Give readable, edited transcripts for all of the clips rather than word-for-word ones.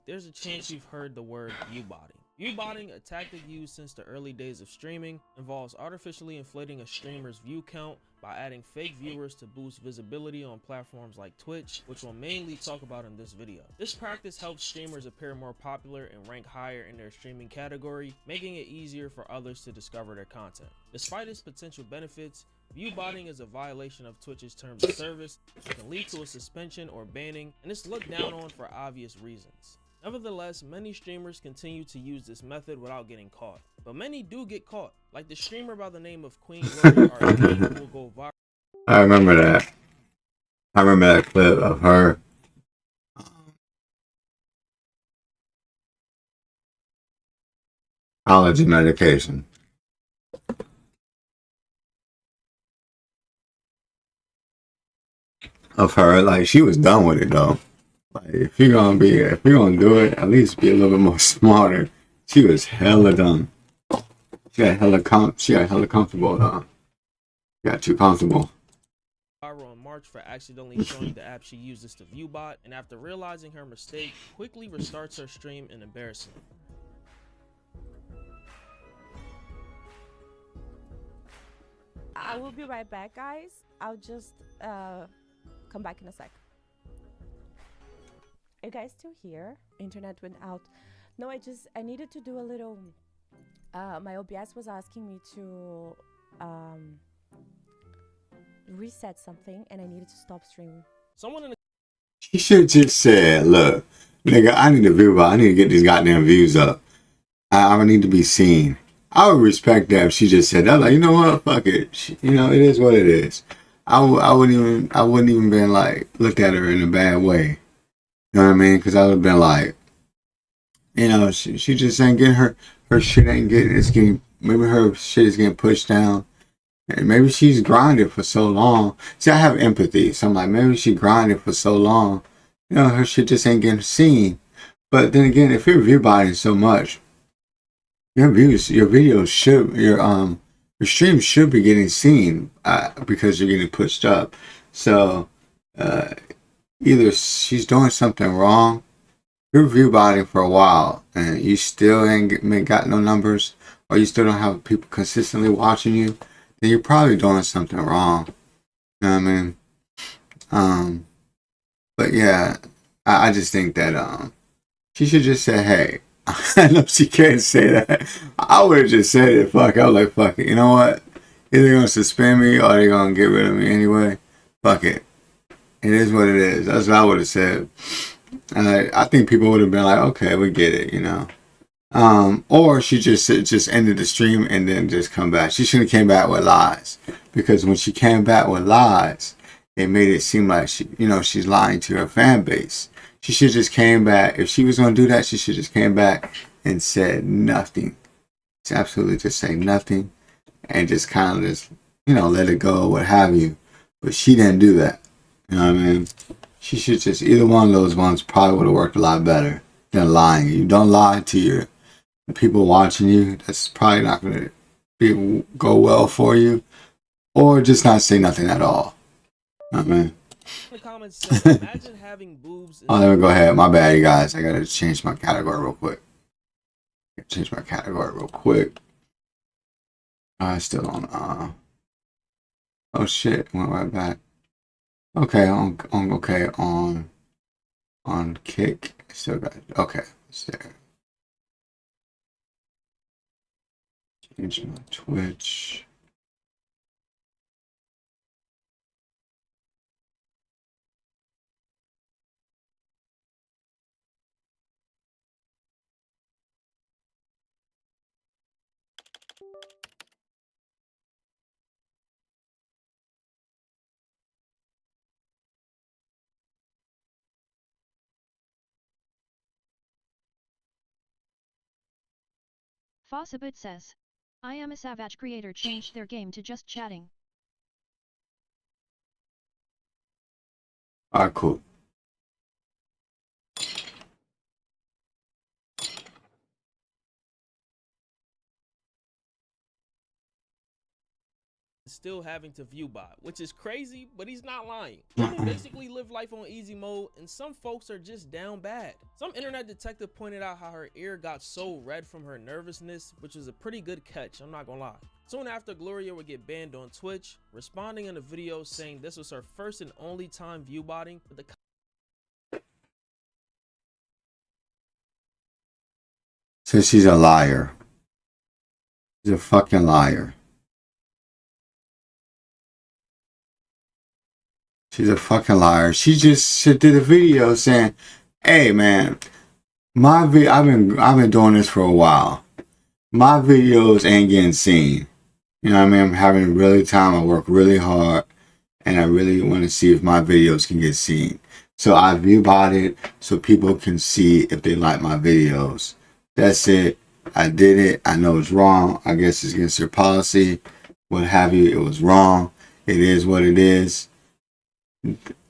there's a chance you've heard the word viewbotting. Viewbotting, a tactic used since the early days of streaming, involves artificially inflating a streamer's view count by adding fake viewers to boost visibility on platforms like Twitch, which we'll mainly talk about in this video. This practice helps streamers appear more popular and rank higher in their streaming category, making it easier for others to discover their content. Despite its potential benefits, viewbotting is a violation of Twitch's terms of service. It can lead to a suspension or banning, and it's looked down on for obvious reasons. Nevertheless, many streamers continue to use this method without getting caught. But many do get caught, like the streamer by the name of Queen Glory Arcade, who will go viral. I remember that. I remember that clip of her. Allergy medication. Of her, like she was done with it though. Like if you're gonna do it, at least be a little bit more smarter. She was hella done. She got hella comfortable though. Got too comfortable. Viral in March for accidentally showing the app she uses to viewbot, and after realizing her mistake, quickly restarts her stream in embarrassment. I will be right back, guys. I'll just come back in a sec. Are you guys still here? Internet went out. No, I needed to do a little. My OBS was asking me to reset something, and I needed to stop streaming. Someone in the She should just said, "Look, nigga, I need to view. I need to get these goddamn views up. I need to be seen." I would respect that if she just said that. Like, you know what? Fuck it. You know, it is what it is. I wouldn't even been like looked at her in a bad way. You know what I mean? Because I would have been like, you know, she just ain't getting her shit ain't getting. It's getting, maybe her shit is getting pushed down. And maybe she's grinded for so long. See, I have empathy. So I'm like, maybe she grinded for so long. You know, her shit just ain't getting seen. But then again, if you're view buying so much, your videos should, your stream should be getting seen because you're getting pushed up. So either she's doing something wrong, you're view buying for a while, and you still ain't got no numbers, or you still don't have people consistently watching you, then you're probably doing something wrong. You know what I mean? But yeah, I just think that she should just say, hey. I know she can't say that. I would have just said it. Fuck. I was like, fuck it. You know what? Either they're gonna suspend me or they're gonna get rid of me anyway. Fuck it. It is what it is. That's what I would have said. And I think people would have been like, okay, we get it, you know. Or she just ended the stream and then just come back. She shouldn't have came back with lies, because when she came back with lies, it made it seem like she's lying to her fan base. She should just came back. If she was gonna do that, she should just came back and said nothing. Just absolutely just say nothing and just kind of just let it go or what have you. But she didn't do that. You know what I mean? She should just, either one of those ones probably would have worked a lot better than lying. You don't lie to the people watching you. That's probably not gonna go well for you. Or just not say nothing at all. You know what I mean? the comments said, imagine having boobs. Oh, let me go ahead. My bad, you guys. I gotta change my category real quick. I still don't. Oh shit! Went right back. Okay, on Kick. Still got it. Okay. It's there. Change my Twitch. Fossabit says, I am a Savage creator changed their game to just chatting. Alright, cool. still having to view bot, which is crazy, but he's not lying. Women basically live life on easy mode, and some folks are just down bad. Some internet detective pointed out how her ear got so red from her nervousness, which was a pretty good catch, I'm not gonna lie. Soon after, Gloria would get banned on Twitch, responding in a video saying this was her first and only time view botting, but the So she's a liar. She's a fucking liar. She's a fucking liar. She did a video saying, "Hey man, I've been doing this for a while. My videos ain't getting seen. You know what I mean? I'm having a really time. I work really hard, and I really want to see if my videos can get seen. So I view bot it so people can see if they like my videos. That's it. I did it. I know it's wrong. I guess it's against their policy. What have you. It was wrong. It is what it is."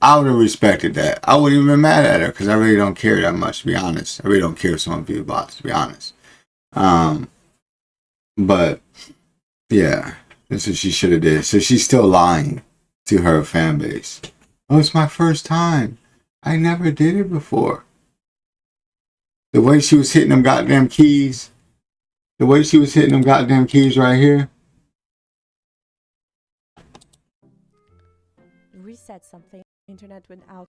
I would have respected that. I wouldn't even been mad at her because I really don't care that much, to be honest. I really don't care if someone views bots, to be honest. But yeah, that's what she should have did. So she's still lying to her fan base. Oh, it's my first time. I never did it before. The way she was hitting them goddamn keys. The way she was hitting them goddamn keys right here. Reset something. Internet went out.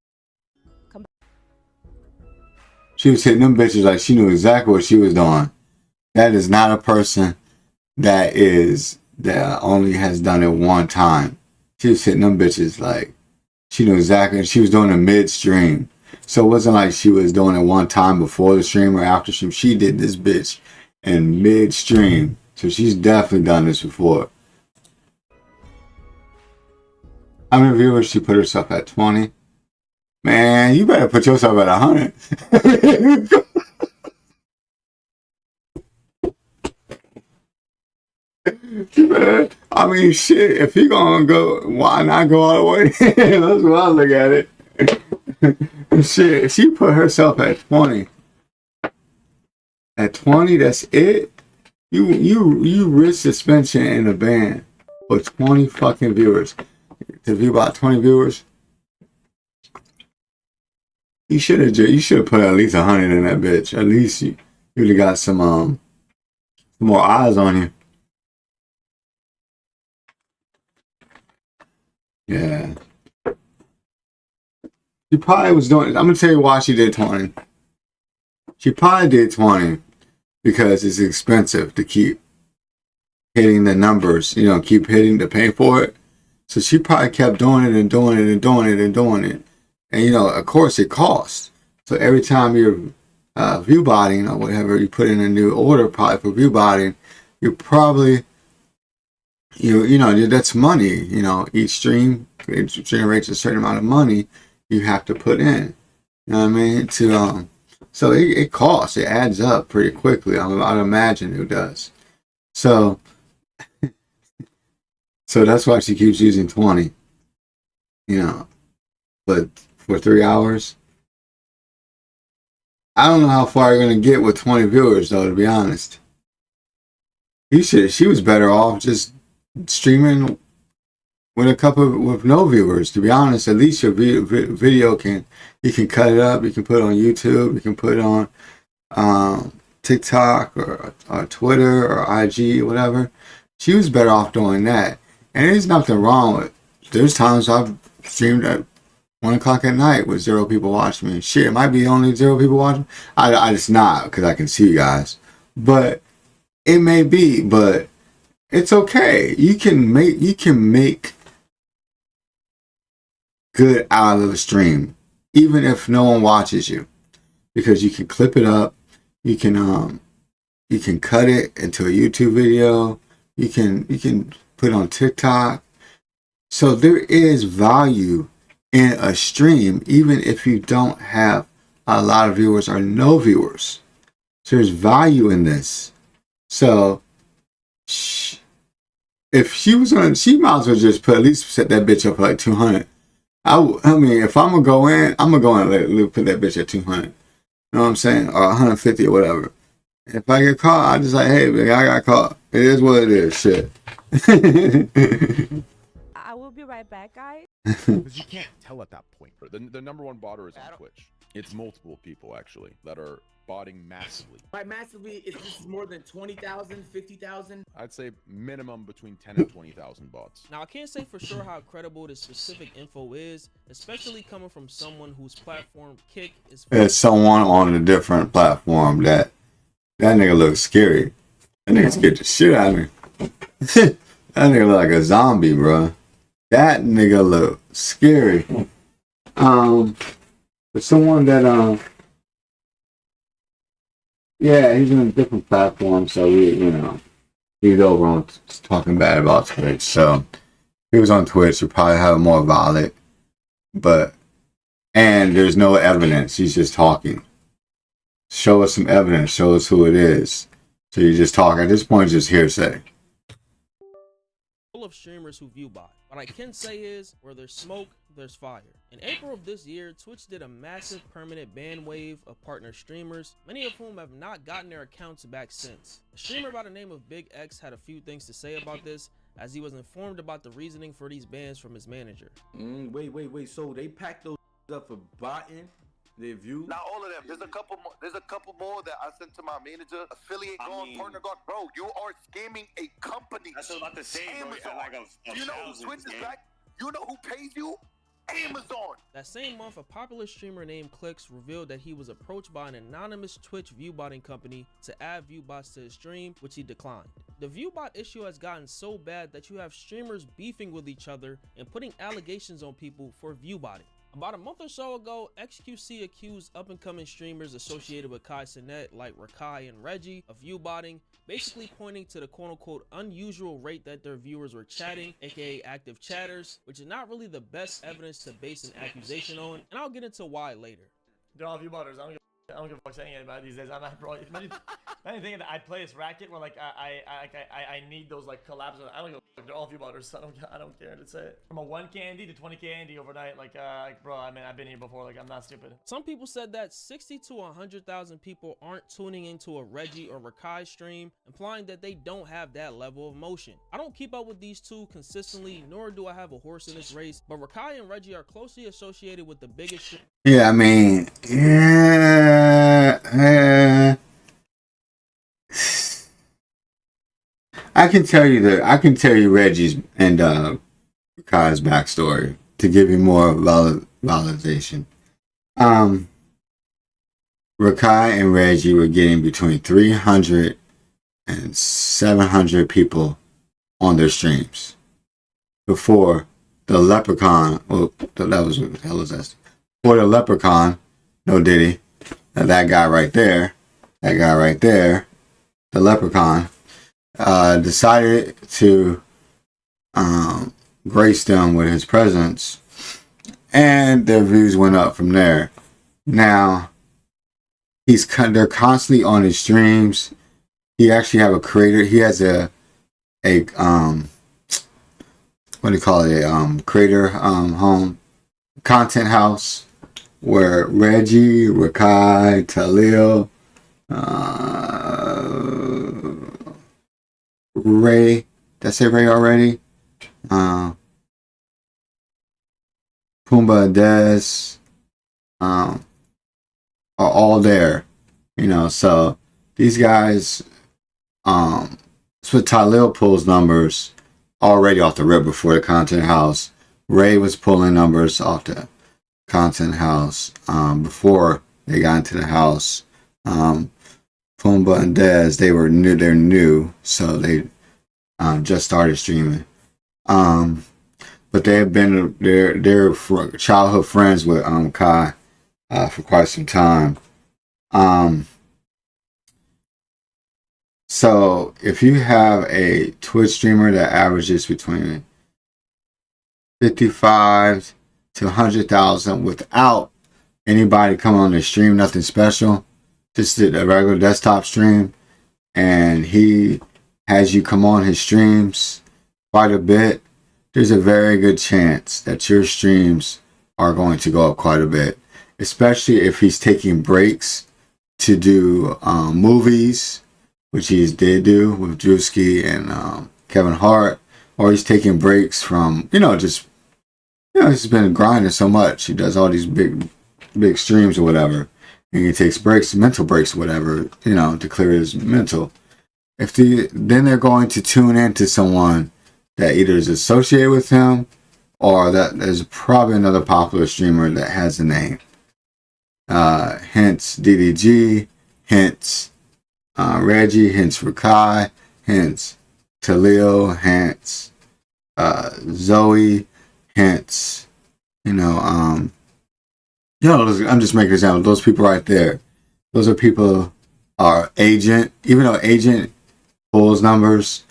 Come back. She was hitting them bitches like she knew exactly what she was doing. That is not a person that only has done it one time. She was hitting them bitches like she knew exactly. She was doing it mid-stream. So it wasn't like she was doing it one time before the stream or after stream. She did this bitch in mid-stream. So she's definitely done this before. How many viewers she put herself at? 20? Man, you better put yourself at 100. I mean, shit, if he gonna go, why not go all the way? That's what I look at it. Shit, she put herself at 20. At 20, that's it? You risk suspension in a ban for 20 fucking viewers. To view about 20 viewers, you should have put at least 100 in that bitch. At least you would have got some more eyes on you. Yeah. She probably was doing. I'm gonna tell you why she did 20. She probably did 20 because it's expensive to keep hitting the numbers. You know, keep hitting to pay for it. So she probably kept doing it and doing it and doing it and doing it. And, you know, of course it costs. So every time you're view botting or whatever, you put in a new order probably for view botting, you probably, you know, that's money. You know, each stream it generates a certain amount of money you have to put in. You know what I mean? So it costs. It adds up pretty quickly. I'd imagine it does. So that's why she keeps using 20, you know, but for 3 hours, I don't know how far you're going to get with 20 viewers though, to be honest. She was better off just streaming with no viewers, to be honest. At least your video you can cut it up, you can put it on YouTube, you can put it on TikTok or Twitter or IG, whatever. She was better off doing that. And there's nothing wrong with. There's times I've streamed at 1 o'clock at night with 0 people watching me. Shit, it might be only 0 people watching. I just not because I can see you guys. But it may be, but it's okay. You can make good out of the stream, even if no one watches you, because you can clip it up. You can cut it into a YouTube video. You can put on TikTok. So there is value in a stream, even if you don't have a lot of viewers or no viewers. So there's value in this. So if she was on, she might as well just at least set that bitch up for like 200. I mean, if I'm gonna go in, I'm gonna go in and put that bitch at 200. You know what I'm saying? Or 150 or whatever. if I get caught, I just like, hey, man, I got caught. It is what it is. Shit. I will be right back, guys. Because you can't tell at that point. The number one botter is on Twitch. It's multiple people actually that are botting massively. By massively, is this more than 20,000, 50,000? I'd say minimum between 10 and 20,000 bots. Now, I can't say for sure how credible this specific info is, especially coming from someone whose platform, Kick, is... There's someone on a different platform that nigga looks scary. That nigga scared the shit out of me. That nigga look like a zombie, bro. That nigga look scary. But someone that yeah, he's on a different platform, so he's over on talking bad about Twitch. So if he was on Twitch, he'd probably have more valid. And there's no evidence. He's just talking. Show us some evidence. Show us who it is. So you just talk. At this point, it's just hearsay. Full of streamers who view bot. What I can say is, where there's smoke, there's fire. In April of this year, Twitch did a massive permanent ban wave of partner streamers, many of whom have not gotten their accounts back since. A streamer by the name of Big X had a few things to say about this, as he was informed about the reasoning for these bans from his manager. Wait. So they packed those up for botting their views? Not all of them. There's a couple more. There's a couple more that I sent to my manager. Affiliate gone, partner gone. Bro, you are scamming a company. That's what I'm about to say, bro. Amazon. Like You know who Twitch is back? You know who pays you? Amazon. That same month, a popular streamer named Clicks revealed that he was approached by an anonymous Twitch viewbotting company to add viewbots to his stream, which he declined. The viewbot issue has gotten so bad that you have streamers beefing with each other and putting allegations on people for viewbotting. About a month or so ago, XQC accused up-and-coming streamers associated with Kai Cenat like Rakai and Reggie of viewbotting, basically pointing to the quote-unquote unusual rate that their viewers were chatting, aka active chatters, which is not really the best evidence to base an accusation on, and I'll get into why later. They're all viewbotters. I don't give a fuck saying it about these days. I'm not, bro. Imagine thinking that I play this racket where like I need those like collabs. I don't give a fuck. They're all viewbotters. So I don't care to say it. From a 1K Andy to 20K Andy overnight. Like bro, I mean I've been here before. Like I'm not stupid. Some people said that 60 to 100,000 people aren't tuning into a Reggie or Rakai stream, implying that they don't have that level of emotion. I don't keep up with these two consistently, nor do I have a horse in this race, but Rakai and Reggie are closely associated with the biggest. Yeah, I mean, yeah. I can tell you Reggie's and Rakai's backstory to give you more validation. Rakai and Reggie were getting between 300 and 700 people on their streams before the Leprechaun. Well, that was what the hell was that? For the Leprechaun, no Diddy, that guy right there, the Leprechaun, decided to grace them with his presence, and their views went up from there. Now, they're constantly on his streams. He actually have a creator. He has a what do you call it? Creator home content house where Reggie, Rakai, Talil, Ray. Did I say Ray already? Pumbaa and Dez are all there. So these guys, that's what Talil pulls numbers already off the rip before the content house. Ray was pulling numbers off the content house before they got into the house. Pumbaa and Dez, they're new, so they just started streaming. But they have been they're childhood friends with Kai for quite some time. So if you have a Twitch streamer that averages between 55 to 100,000 without anybody coming on the stream, nothing special, just did a regular desktop stream, and he has you come on his streams quite a bit, there's a very good chance that your streams are going to go up quite a bit, especially if he's taking breaks to do movies, which he did do with Drewski and Kevin Hart, or he's taking breaks from, he's been grinding so much. He does all these big streams or whatever, and he takes breaks, mental breaks, or whatever, to clear his mental. Then they're going to tune into someone that either is associated with him, or that there's probably another popular streamer that has a name. Hence DDG, hence Reggie, hence Rakai, hence Talil, hence Zoe, hence I'm just making an example. Those people right there, those are people. Our agent, even though agent pulls numbers,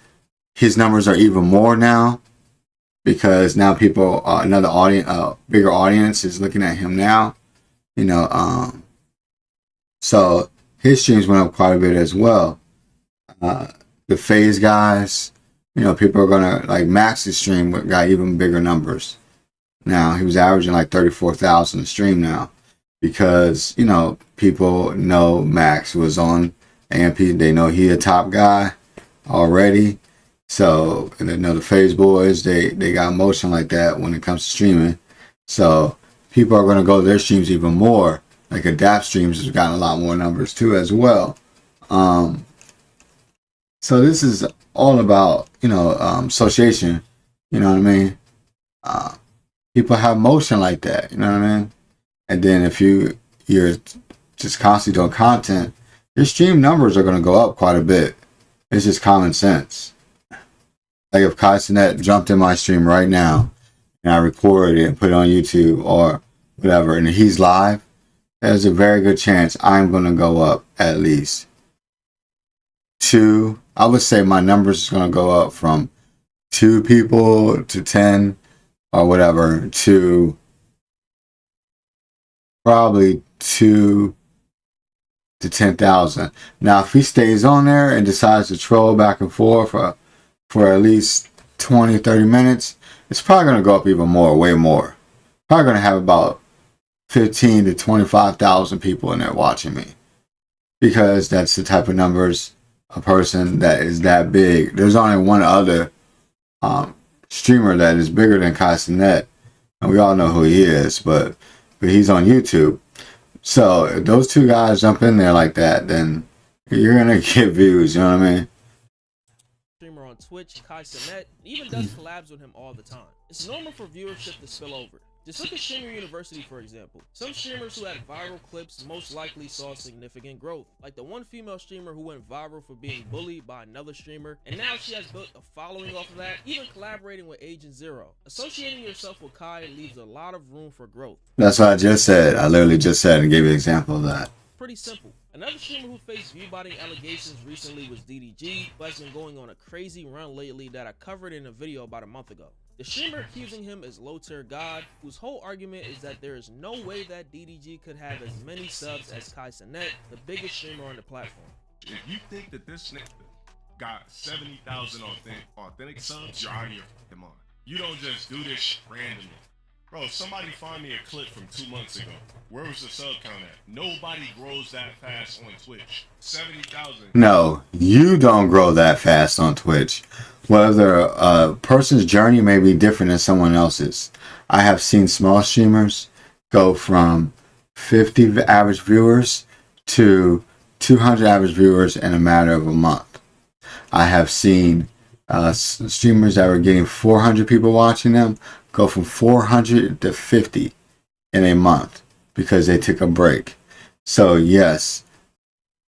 his numbers are even more now, because now people, another audience, bigger audience is looking at him now. So his streams went up quite a bit as well. The FaZe guys, people are gonna, like, Max's stream got even bigger numbers. Now he was averaging like 34,000 a stream now, because people know Max was on AMP. They know he a top guy already. So, and they know the FaZe boys, they got motion like that when it comes to streaming. So people are going to go to their streams even more. Like Adapt streams has gotten a lot more numbers too as well. So this is all about, association. You know what I mean? People have motion like that. You know what I mean? And then if you're just constantly doing content, your stream numbers are going to go up quite a bit. It's just common sense. Like if Kai Cenat jumped in my stream right now and I recorded it and put it on YouTube or whatever, and he's live, there's a very good chance I'm going to go up at least 2. I would say my numbers is going to go up from 2 people to 10 or whatever to probably 2 to 10,000. Now, if he stays on there and decides to troll back and forth for at least 20, 30 minutes, it's probably going to go up even more, way more. Probably going to have about 15 to 25,000 people in there watching me, because that's the type of numbers a person that is that big. There's only one other streamer that is bigger than Kai Cenat, and we all know who he is, but he's on YouTube. So if those two guys jump in there like that, then you're gonna get views. You know what I mean? Streamer on Twitch, Kai Cenat, even does collabs with him all the time. It's normal for viewership to spill over. Just look at Streamer University, for example. Some streamers who had viral clips most likely saw significant growth, like the one female streamer who went viral for being bullied by another streamer, and now she has built a following off of that, even collaborating with Agent Zero. Associating yourself with Kai leaves a lot of room for growth. That's what I just said. I literally just said and gave you an example of that. Pretty simple. Another streamer who faced viewbotting allegations recently was DDG, who has been going on a crazy run lately that I covered in a video about a month ago. The streamer accusing him is Low Tier God, whose whole argument is that there is no way that DDG could have as many subs as Kai Cenat, the biggest streamer on the platform. If you think that this nigga got 70,000 authentic subs, you're out of your fucking mind. You don't just do this randomly. Bro, somebody find me a clip from 2 months ago. Where was the sub count at? Nobody grows that fast on Twitch. 70,000. No, you don't grow that fast on Twitch. Whether a person's journey may be different than someone else's. I have seen small streamers go from 50 average viewers to 200 average viewers in a matter of a month. I have seen streamers that were getting 400 people watching them go from 400 to 50 in a month because they took a break. So yes,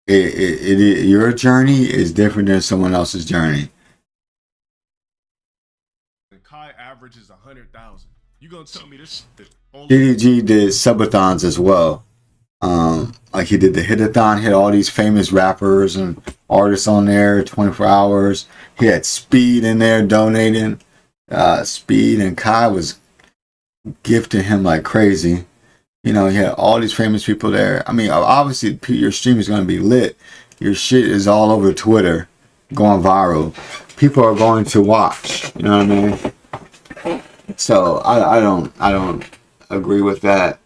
your journey is different than someone else's journey. And Kai averages 100,000. You gonna tell me this? DDG did subathons as well. Like he did the hitathon, hit all these famous rappers and artists on there 24 hours. He had Speed in there donating. Speed and Kai was gifting him like crazy. You know, he had all these famous people there. I mean, obviously your stream is going to be lit. Your shit is all over Twitter, going viral. People are going to watch. You know what I mean? So I don't agree with that.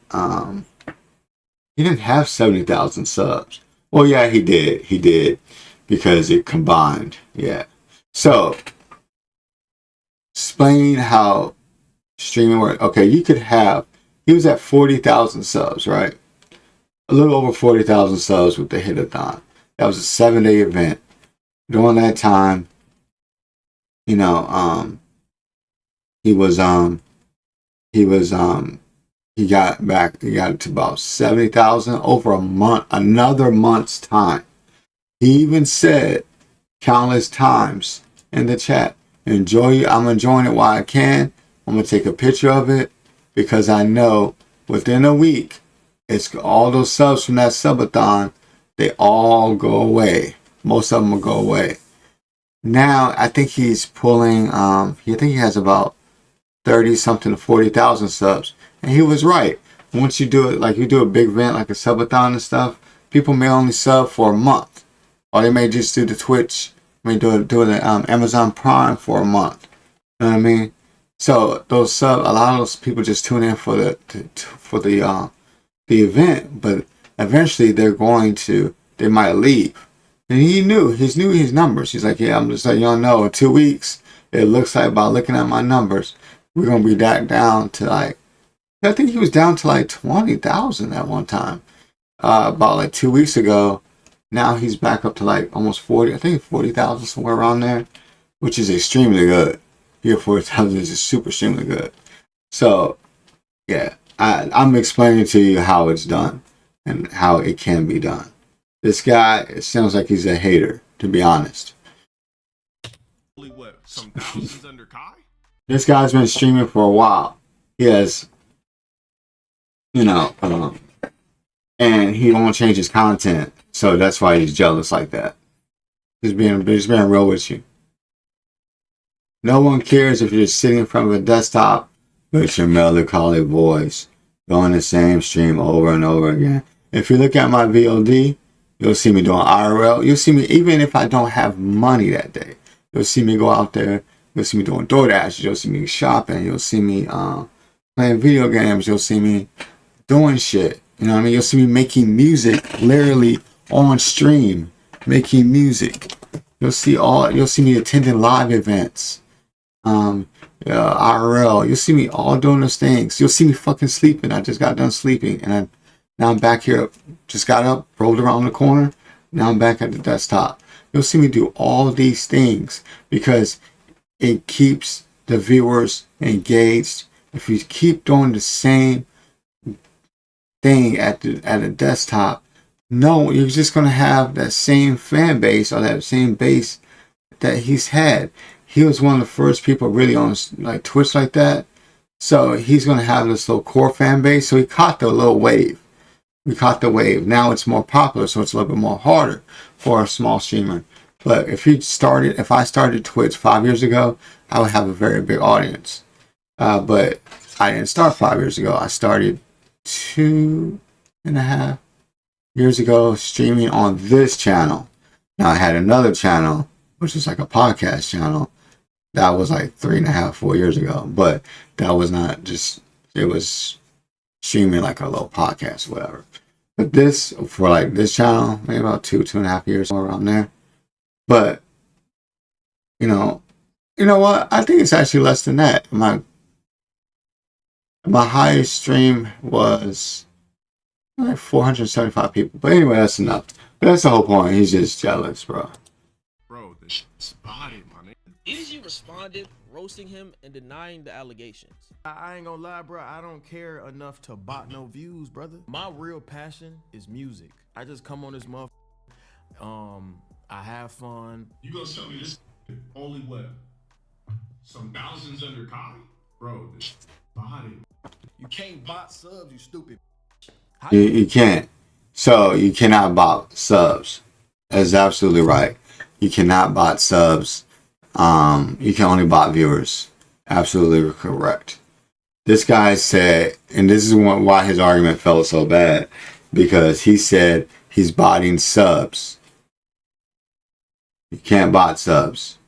He didn't have 70,000 subs. Well, yeah, he did. He did because it combined. Yeah. So, explain how streaming works. Okay, you could have. He was at 40,000 subs, right? A little over 40,000 subs with the Hitathon. That was a 7-day event. During that time, you know, he got to about 70,000 over a month, another month's time. He even said countless times in the chat, I'm enjoying it while I can. I'm gonna take a picture of it because I know within a week, it's all those subs from that subathon, they all go away. Most of them will go away. Now I think he's pulling. I think he has about 30 something to 40,000 subs, and he was right. Once you do it, like you do a big event like a subathon and stuff, people may only sub for a month, or they may just do the Twitch, may do the Amazon Prime for a month. You know what I mean? So a lot of those people just tune in for the event, but eventually they might leave. And he knew his numbers. He's like, yeah, I'm just letting y'all know in 2 weeks, it looks like by looking at my numbers, we're going to be down to like, I think he was down to like 20,000 at one time. About like 2 weeks ago. Now he's back up to like almost 40, I think 40,000, somewhere around there, which is extremely good. Here 40,000 is just super extremely good. So, yeah, I'm explaining to you how it's done and how it can be done. This guy, it sounds like he's a hater, to be honest. What, some thousands under Kai? This guy's been streaming for a while. He has, and he won't change his content, so that's why he's jealous like that. Just being real with you. No one cares if you're sitting in front of a desktop with your melancholy voice, going the same stream over and over again. If you look at my VOD, you'll see me doing IRL. You'll see me, even if I don't have money that day, you'll see me go out there. You'll see me doing DoorDash. You'll see me shopping. You'll see me playing video games. You'll see me doing shit. You know what I mean? You'll see me making music, literally on stream, making music. You'll see me attending live events. IRL. You'll see me all doing those things. You'll see me fucking sleeping. I just got done sleeping, and now I'm back here. Just got up, rolled around the corner. Now I'm back at the desktop. You'll see me do all these things because it keeps the viewers engaged. If you keep doing the same thing at a desktop, no, you're just gonna have that same fan base or that same base that he's had. He was one of the first people really on like Twitch like that. So he's gonna have this little core fan base. So he caught the little wave. We caught the wave. Now it's more popular, so it's a little bit more harder for a small streamer. But if I started Twitch 5 years ago, I would have a very big audience. But I didn't start 5 years ago. I started 2.5 years ago streaming on this channel. Now I had another channel, which is like a podcast channel. That was like 3.5, 4 years ago. But that was not just, it was streaming like a little podcast, whatever. But this, for like this channel, maybe about 2.5 years, somewhere around there. But, you know what? I think it's actually less than that. My highest stream was like 475 people. But anyway, that's enough. But that's the whole point. He's just jealous, bro. Bro, this shit's body, my nigga. EDG responded, roasting him and denying the allegations. I ain't gonna lie, bro. I don't care enough to bot no views, brother. My real passion is music. I just come on this motherfucker. I have fun. You gonna tell me this only what? Some thousands under Kai? Bro, this body. You can't bot subs, you stupid. You can't. So you cannot bot subs. That's absolutely right. You cannot bot subs. You can only bot viewers. Absolutely correct. This guy said, and this is why his argument felt so bad, because he said he's botting subs. You can't bot subs.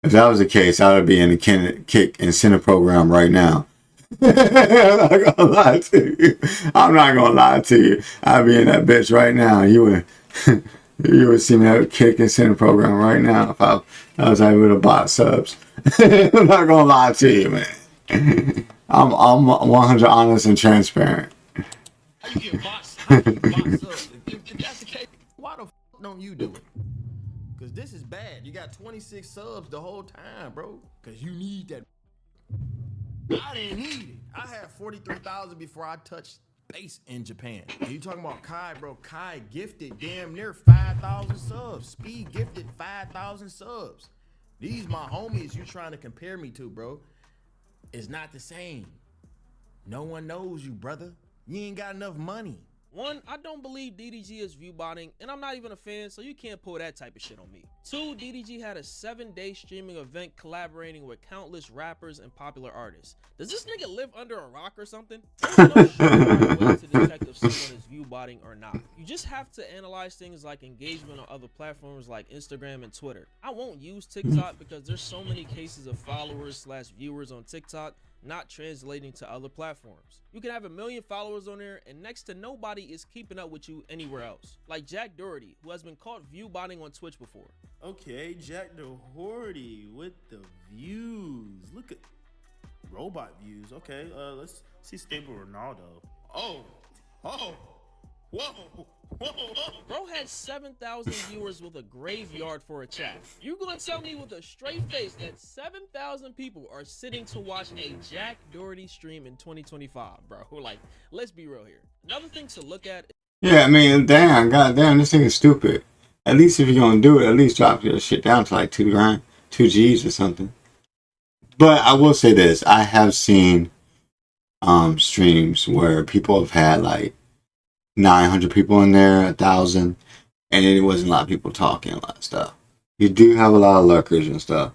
If that was the case, I would be in the kick incentive program right now. I'm not gonna lie to you. I'm not gonna lie to you. I'd be in that bitch right now. You would see me have a kick and send a program right now if I was able to bot subs. I'm not gonna lie to you, man. I'm 100 honest and transparent. How you get bots? How you get bots subs? If that's the case, why the fuck don't you do it? Cause this is bad. You got 26 subs the whole time, bro. Cause you need that. I didn't need it. I had 43,000 before I touched base in Japan. And you talking about Kai, bro? Kai gifted damn near 5,000 subs. Speed gifted 5,000 subs. These my homies you trying to compare me to, bro. It's not the same. No one knows you, brother. You ain't got enough money. One, I don't believe DDG is view botting, and I'm not even a fan, so you can't pull that type of shit on me. Two, DDG had a 7-day streaming event collaborating with countless rappers and popular artists. Does this nigga live under a rock or something? There's no sure way to detect if someone is view botting or not. You just have to analyze things like engagement on other platforms like Instagram and Twitter. I won't use TikTok because there's so many cases of followers/viewers on TikTok not translating to other platforms. You can have 1 million followers on there and next to nobody is keeping up with you anywhere else. Like Jack Doherty, who has been caught view botting on Twitch before. Okay, Jack Doherty with the views. Look at robot views. Okay, let's see Stable Ronaldo. Oh, whoa. Bro had 7,000 viewers with a graveyard for a chat. You gonna tell me with a straight face that 7,000 people are sitting to watch a Jack Doherty stream in 2025, bro? Like, let's be real here. Another thing to look at. Yeah, I mean, damn, goddamn, this thing is stupid. At least if you're gonna do it, at least drop your shit down to like 2 grand, 2 G's or something. But I will say this: I have seen streams where people have had like 900 people in there, 1,000, and it wasn't a lot of people talking, a lot of stuff. You do have a lot of lurkers and stuff,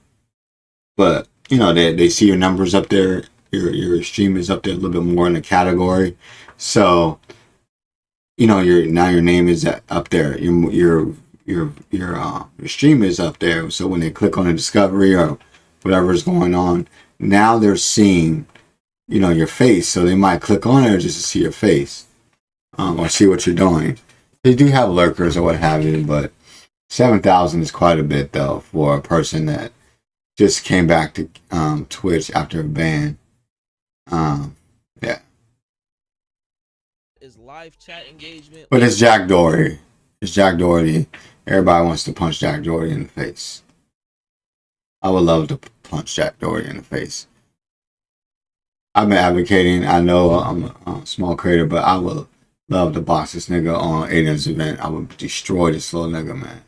but you know they see your numbers up there, your stream is up there a little bit more in the category, so you know your name is up there, your stream is up there. So when they click on a discovery or whatever is going on, now they're seeing your face, so they might click on it just to see your face. Or see what you're doing. They do have lurkers or what have you, but 7,000 is quite a bit though for a person that just came back to Twitch after a ban. Yeah. Is live chat engagement. But it's Jack Doherty. It's Jack Doherty. Everybody wants to punch Jack Doherty in the face. I would love to punch Jack Doherty in the face. I've been advocating. I know I'm a small creator, but I would love to box this nigga on Aiden's event. I would destroy this little nigga, man.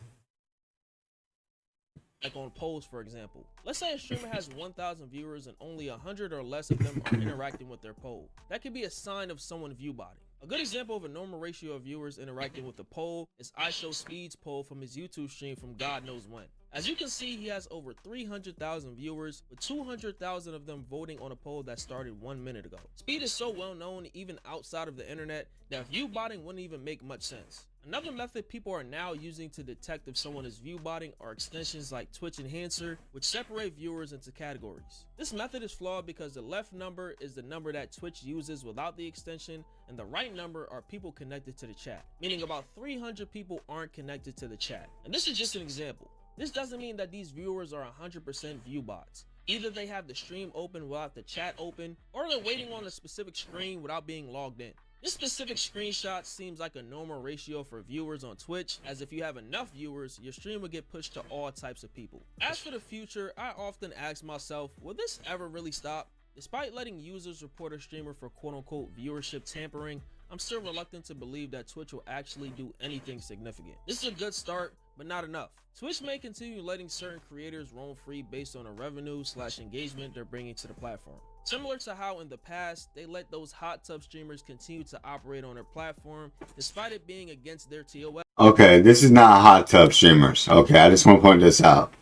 Like on polls, for example. Let's say a streamer has 1,000 viewers and only 100 or less of them are interacting with their poll. That could be a sign of someone view botting. A good example of a normal ratio of viewers interacting with the poll is IShowSpeed's poll from his YouTube stream from God knows when. As you can see, he has over 300,000 viewers, with 200,000 of them voting on a poll that started 1 minute ago. Speed is so well known even outside of the internet that view botting wouldn't even make much sense. Another method people are now using to detect if someone is view botting are extensions like Twitch Enhancer, which separate viewers into categories. This method is flawed because the left number is the number that Twitch uses without the extension, and the right number are people connected to the chat, meaning about 300 people aren't connected to the chat. And this is just an example. This doesn't mean that these viewers are 100% view bots. Either they have the stream open without the chat open, or they're waiting on a specific screen without being logged in. This specific screenshot seems like a normal ratio for viewers on Twitch, as if you have enough viewers, your stream will get pushed to all types of people. As for the future, I often ask myself, will this ever really stop? Despite letting users report a streamer for quote-unquote viewership tampering, I'm still reluctant to believe that Twitch will actually do anything significant. This is a good start, but not enough. Twitch may continue letting certain creators roam free based on the revenue/engagement they're bringing to the platform. Similar to how in the past, they let those hot tub streamers continue to operate on their platform, despite it being against their TOS. Okay, this is not hot tub streamers. Okay, I just want to point this out.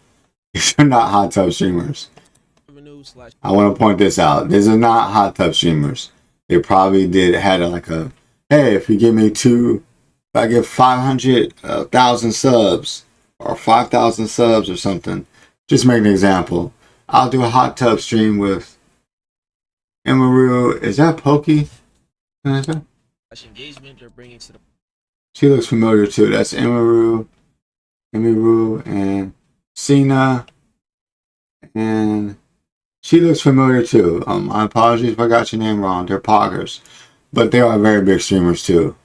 These are not hot tub streamers. I want to point this out. These are not hot tub streamers. They probably had like a, hey, if you give me if I get 500,000 subs or 5,000 subs or something, just make an example. I'll do a hot tub stream with, Emaru, is that Pokey? Engagement they're bringing to the. She looks familiar too. That's Emaru, and Cena, and she looks familiar too. My apologies if I got your name wrong. They're poggers, but they are very big streamers too.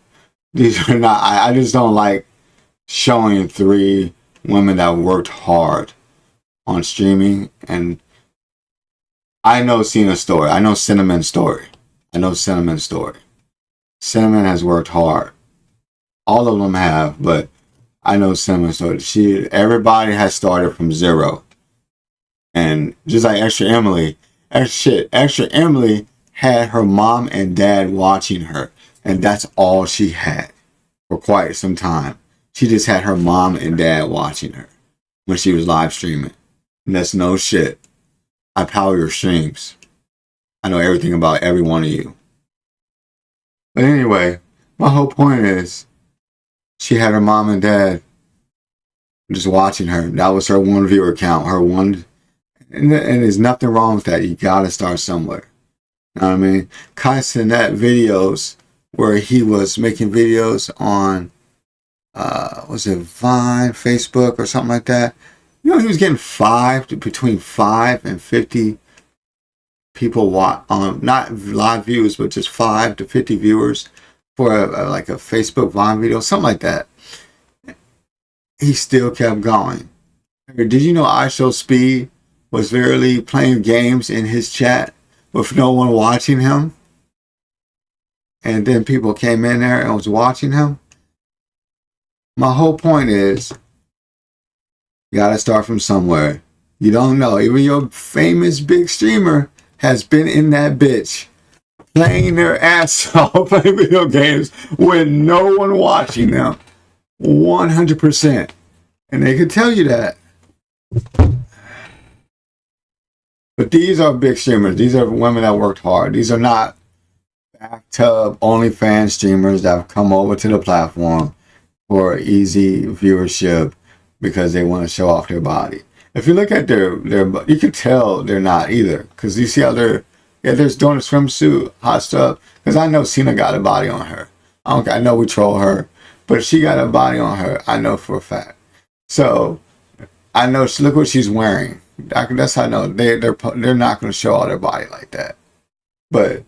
These are not. I just don't like showing 3 women that worked hard on streaming. And I know Cena's story. I know Cinnamon's story. Cinnamon has worked hard. All of them have, but I know Cinnamon's story. Everybody has started from 0. And just like Extra Emily, Extra Emily had her mom and dad watching her. And that's all she had for quite some time. She just had her mom and dad watching her when she was live streaming. And that's no shit. I power your streams. I know everything about every one of you. But anyway, my whole point is she had her mom and dad just watching her. That was her 1 viewer count. And there's nothing wrong with that. You gotta start somewhere. You know what I mean? Kai Cenat videos where he was making videos on was it Vine, Facebook, or something like that. You know, he was getting between 5 and 50 people not live views, but just 5 to 50 viewers for like a Facebook Vine video, something like that. He still kept going. Did you know IShowSpeed was literally playing games in his chat with no one watching him? And then people came in there and was watching him. My whole point is, you gotta start from somewhere. You don't know. Even your famous big streamer has been in that bitch playing their ass off, playing video games with no one watching them. 100%. And they could tell you that. But these are big streamers. These are women that worked hard. These are not bathtub OnlyFans streamers that have come over to the platform for easy viewership because they want to show off their body. If you look at their you can tell they're not either, because you see how they're doing a swimsuit, hot stuff. Because I know Cena got a body on her. I know we troll her, but if she got a body on her, I know for a fact. So I know. Look what she's wearing. That's how I know they're not going to show all their body like that. But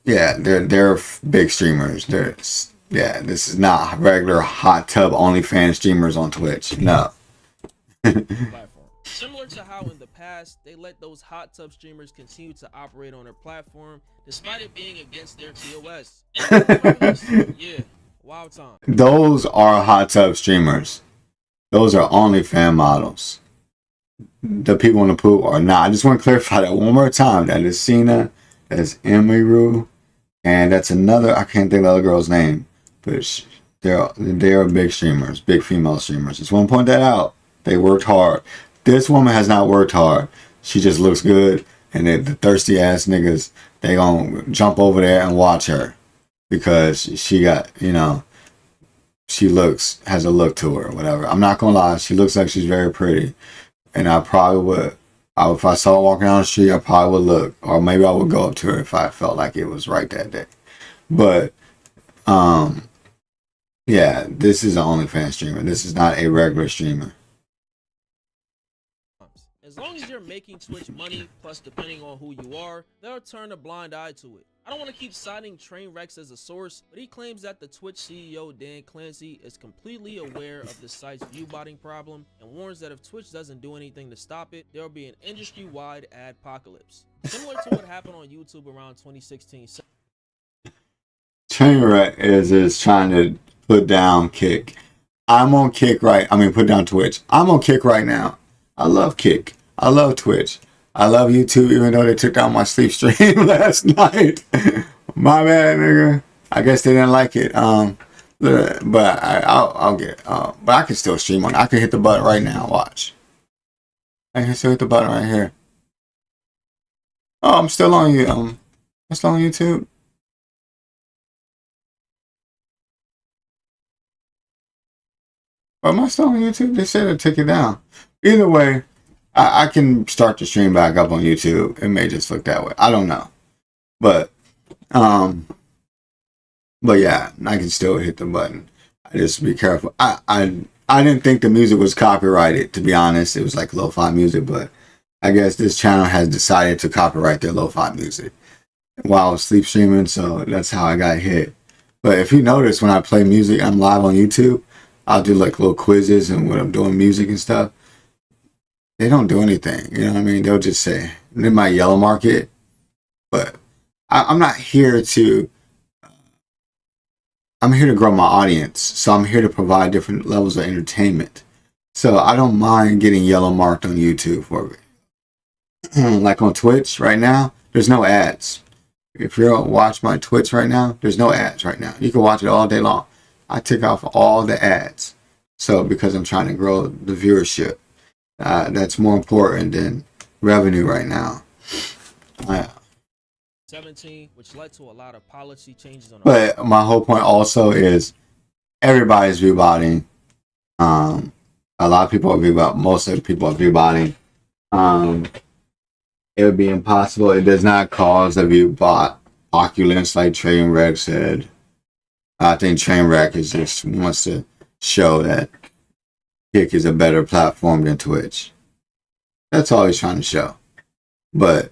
yeah, they're big streamers. This is not regular hot tub OnlyFans streamers on Twitch. No. Similar to how in the past they let those hot tub streamers continue to operate on their platform despite it being against their TOS. Yeah, wild time. Those are hot tub streamers. Those are OnlyFans models. The people in the pool are not. I just want to clarify that one more time. That is Cena, that's Emiru, and that's another, I can't think of the other girl's name, but they're big streamers, big female streamers. Just want to point that out. They worked hard. This woman has not worked hard. She just looks good, and the thirsty ass niggas, they gonna jump over there and watch her because she got, she has a look to her or whatever. I'm not gonna lie, she looks like she's very pretty, and I probably would. If I saw her walking down the street, I probably would look, or maybe I would go up to her if I felt like it was right that day. But yeah, this is an OnlyFans streamer. This is not a regular streamer. As long as you're making Twitch money, plus depending on who you are, they'll turn a blind eye to it. I don't want to keep citing Trainwrecks as a source, but he claims that the Twitch CEO Dan Clancy is completely aware of the site's viewbotting problem and warns that if Twitch doesn't do anything to stop it, there will be an industry-wide adpocalypse. Similar to what happened on YouTube around 2016. Trainwreck is trying to put down Kick. I'm on Kick put down Twitch. I'm on Kick right now. I love Kick. I love Twitch. I love YouTube, even though they took down my sleep stream last night. My bad, nigga. I guess they didn't like it. But I'll get it. But I can still stream on it. I can hit the button right now. Watch. I can still hit the button right here. Oh, I'm still on you. I'm still on YouTube. Am I still on YouTube? They said to take it down. Either way, I can start the stream back up on YouTube. It may just look that way. I don't know. But yeah, I can still hit the button. I just be careful. I didn't think the music was copyrighted, to be honest. It was like lo-fi music, but I guess this channel has decided to copyright their lo-fi music while I was sleep streaming, so that's how I got hit. But if you notice, when I play music, I'm live on YouTube, I'll do like little quizzes and when I'm doing music and stuff. They don't do anything, you know what I mean? They'll just say, they might yellow mark it, but I'm not here to, I'm here to grow my audience. So I'm here to provide different levels of entertainment. So I don't mind getting yellow marked on YouTube for it. Like on Twitch right now, there's no ads. If you watch my Twitch right now, there's no ads right now. You can watch it all day long. I took off all the ads. So because I'm trying to grow the viewership, that's more important than revenue right now. 17, which led to a lot of policy changes on. But my whole point also is everybody's view botting. A lot of people are view botting. Most of the people are view botting. It would be impossible. It does not cause a view bot opulence like Trainwreck said. I think Trainwreck is just wants to show that Kick is a better platform than Twitch. That's all he's trying to show. But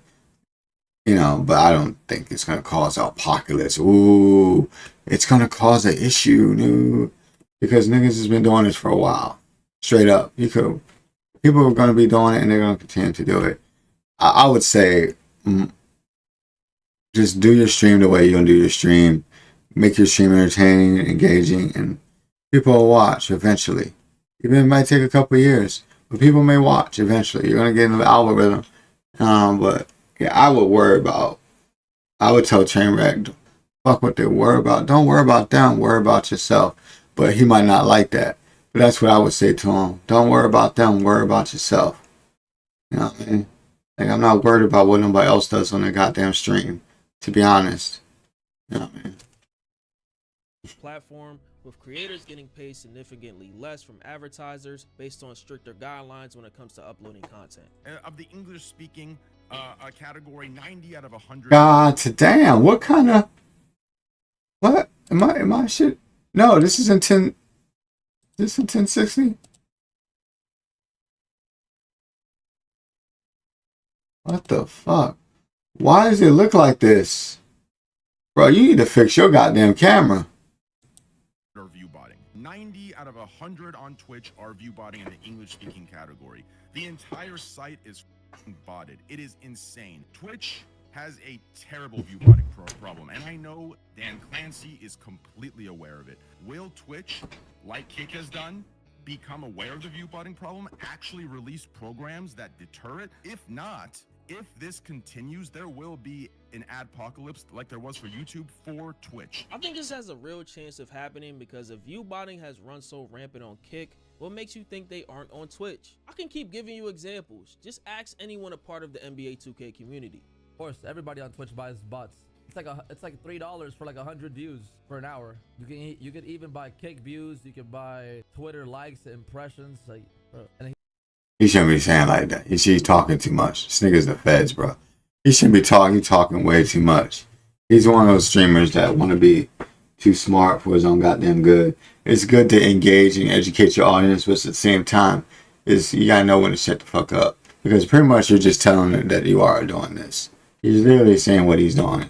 you know, but I don't think it's gonna cause apocalypse. Ooh, it's gonna cause an issue, dude. Because niggas has been doing this for a while. Straight up. People are gonna be doing it and they're gonna continue to do it. I would say just do your stream the way you're gonna do your stream. Make your stream entertaining and engaging, and people will watch eventually. Even if it might take a couple of years, but people may watch eventually. You're gonna get in the algorithm. But yeah, I would tell Trainwreck, fuck what they worry about. Don't worry about them, worry about yourself. But he might not like that. But that's what I would say to him. Don't worry about them, worry about yourself. You know what I mean? Like, I'm not worried about what nobody else does on their goddamn stream, to be honest. You know what I mean? Platform with creators getting paid significantly less from advertisers based on stricter guidelines when it comes to uploading content. Of the English speaking category, 90 out of 100. God damn, what kind of, what am I shit? No, this is in 10. This in 1060. What the fuck? Why does it look like this? Bro, you need to fix your goddamn camera. Are view botting. 90 out of 100 on Twitch are view botting in the English speaking category. The entire site is botted. It is insane. Twitch has a terrible view botting problem, and I know Dan Clancy is completely aware of it. Will Twitch, like Kick has done, become aware of the view botting problem, actually release programs that deter it? If not, if this continues, there will be an adpocalypse like there was for YouTube for Twitch. I think this has a real chance of happening because if view botting has run so rampant on Kick, what makes you think they aren't on Twitch? I can keep giving you examples. Just ask anyone a part of the NBA 2K community. Of course, everybody on Twitch buys bots. It's like $3 for like 100 views for an hour. You could even buy Kick views. You can buy Twitter likes, impressions. Like, bro. And He shouldn't be saying like that. He's talking too much. This nigga's the feds, bro. He shouldn't be talking way too much. He's one of those streamers that want to be too smart for his own goddamn good. It's good to engage and educate your audience, but at the same time, you gotta know when to shut the fuck up. Because pretty much you're just telling them that you are doing this. He's literally saying what he's doing.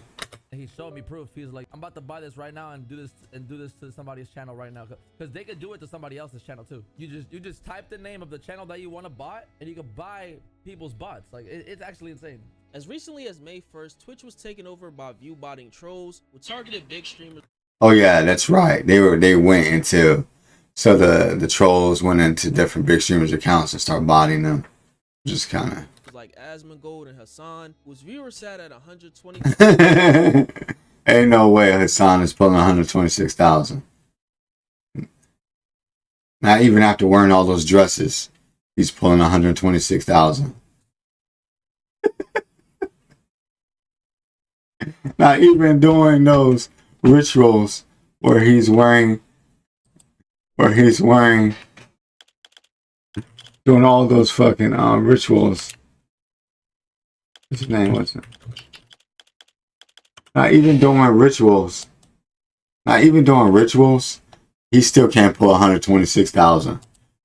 he showed me proof. He's like, I'm about to buy this right now and do this to somebody's channel right now, because they could do it to somebody else's channel too. You just type the name of the channel that you want to buy, and you can buy people's bots. Like it's actually insane. As recently as May 1st, Twitch was taken over by view botting trolls who targeted big streamers. Oh yeah, that's right. They went into, so the trolls went into different big streamers' accounts and started botting them. Just kind of like Asmongold and Hassan, whose viewers sat at 120. Ain't no way Hassan is pulling 126,000. Not even after wearing all those dresses, he's pulling 126,000. Not even doing those rituals where he's wearing doing all those fucking rituals. What's his name? What's it? Not even doing rituals. Not even doing rituals. He still can't pull 126,000.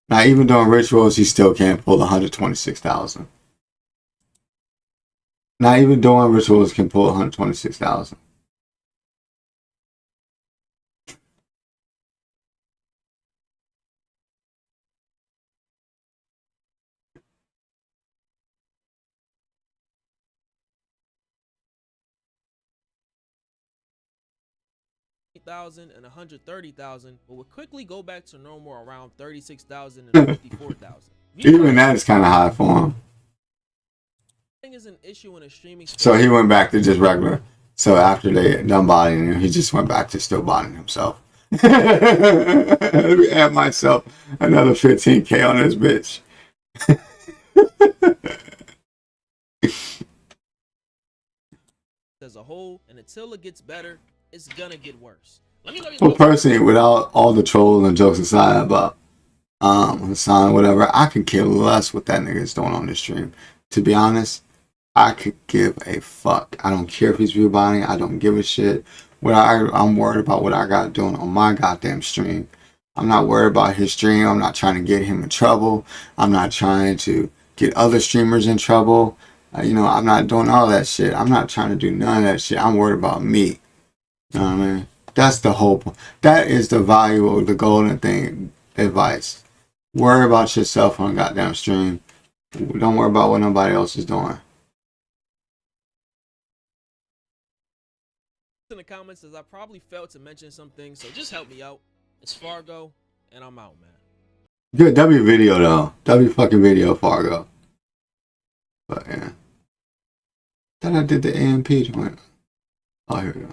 Not even doing rituals. He still can't pull 126,000. Not even doing rituals can pull 126,000. thousand and 130,000, but would quickly go back to normal around 36,000 and 54,000. Even that is kind of high for him. Is an issue in a streaming So he went back to just regular. So after they done bodying him, he just went back to still bodying himself. Let me add myself another 15K on this bitch. as a whole, and until it gets better, it's gonna get worse. Well, personally, without all the trolls and jokes aside about Hassan, whatever, I could care less what that nigga is doing on this stream. To be honest, I could give a fuck. I don't care if he's rebuying. I don't give a shit. I'm worried about what I got doing on my goddamn stream. I'm not worried about his stream. I'm not trying to get him in trouble. I'm not trying to get other streamers in trouble. I'm not doing all that shit. I'm not trying to do none of that shit. I'm worried about me. You know what I mean? That's the whole point. That is the value of the golden thing advice. Worry about yourself on a goddamn stream. Don't worry about what nobody else is doing. In the comments, as I probably failed to mention some things, so just help me out. It's Fargo, and I'm out, man. Good W video though. W fucking video, Fargo. But yeah. Thought I did the AMP joint. Oh, here we go.